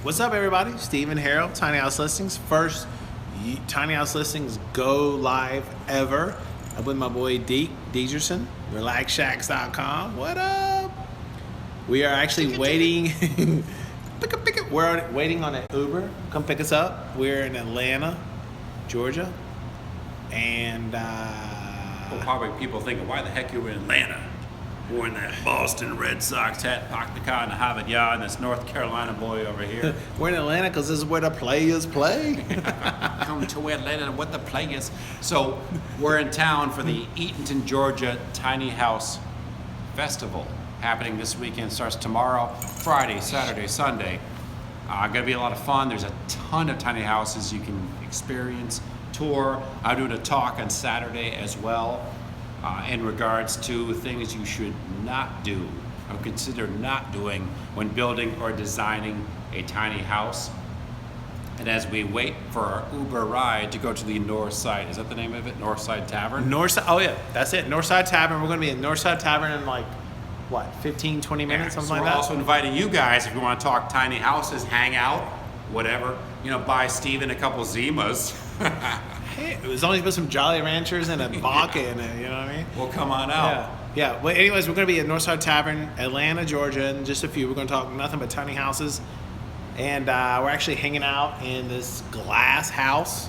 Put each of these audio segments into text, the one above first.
What's up, everybody? Steven Harold, Tiny House Listings. First Tiny House Listings go live ever. I'm with my boy Deke Degerson, RelaxShacks.com. What up? We are actually waiting. We're waiting on an Uber. Come pick us up. We're in Atlanta, Georgia, and Well, probably people thinking, why the heck you were in Atlanta? Wearing that Boston Red Sox hat, parked the car in the Harvard Yard, and this North Carolina boy over here. we're in Atlanta because this is where the players play. Come to Atlanta with the players. So we're in town for the Eatonton, Georgia Tiny House Festival. Happening this weekend, starts tomorrow, Friday, Saturday, Sunday. Gonna be a lot of fun. There's a ton of tiny houses you can experience, tour. I'm doing a talk on Saturday as well in regards to things you should not do or consider not doing when building or designing a tiny house. And as we wait for our Uber ride to go to the Northside, is that the name of it? Northside Tavern? Northside, oh yeah, that's it. Northside Tavern. We're gonna be at Northside Tavern in like, what, 15, 20 minutes, something so like we're that? also inviting you guys, if you want to talk tiny houses, hang out, whatever, buy Steven a couple Zimas. Hey, as long as you put some Jolly Ranchers and a vodka in it, you know what I mean? Well, come on out. Yeah. Well, anyways, we're going to be at Northside Tavern, Atlanta, Georgia, in just a few. We're going to talk nothing but tiny houses. And we're actually hanging out in this glass house.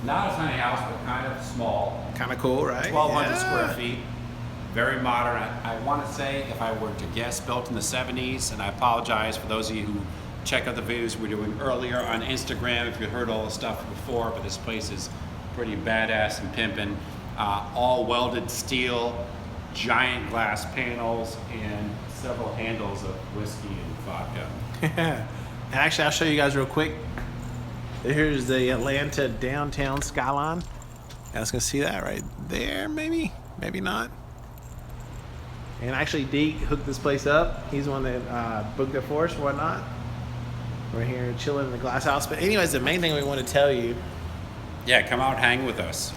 Not a tiny house, but kind of small. Kind of cool, right? 1,200 square feet. Very modern. I want to say, if I were to guess, built in the 70s. And I apologize for those of you who check out the videos we were doing earlier on Instagram if you heard all the stuff before, but this place is pretty badass and pimping. All welded steel, giant glass panels, and several handles of whiskey and vodka. And actually, I'll show you guys real quick. Here's the Atlanta downtown skyline. You guys can see that right there, maybe not. And actually, Deke hooked this place up. He's the one that booked it for us and whatnot. We're here chilling in the glass house. But anyways, the main thing we want to tell you. Yeah, come out, hang with us.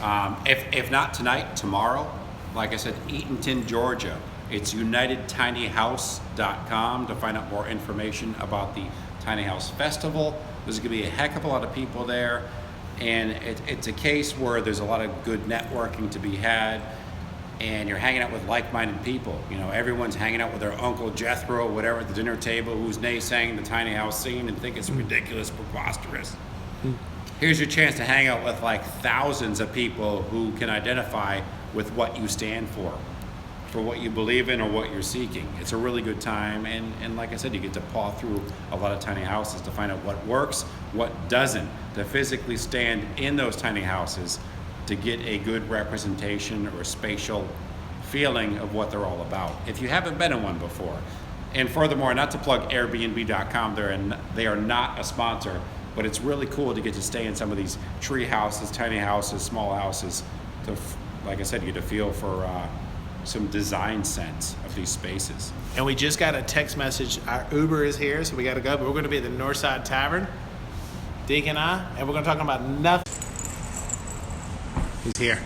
If not tonight, tomorrow. Like I said, Eatonton, Georgia. It's UnitedTinyHouse.com to find out more information about the Tiny House Festival. There's going to be a heck of a lot of people there. And it's a case where there's a lot of good networking to be had. And you're hanging out with like-minded people. Everyone's hanging out with their Uncle Jethro, whatever, at the dinner table, who's naysaying the tiny house scene and think it's ridiculous, preposterous. Here's your chance to hang out with like thousands of people who can identify with what you stand for what you believe in or what you're seeking. It's a really good time, and like I said, you get to paw through a lot of tiny houses to find out what works, what doesn't, to physically stand in those tiny houses to get a good representation or spatial feeling of what they're all about, if you haven't been in one before. And furthermore, not to plug Airbnb.com, they are not a sponsor, but it's really cool to get to stay in some of these tree houses, tiny houses, small houses, to, like I said, get a feel for some design sense of these spaces. And we just got a text message. Our Uber is here, so we got to go. But we're going to be at the Northside Tavern, Deke and I, and we're going to talk about nothing. He's here.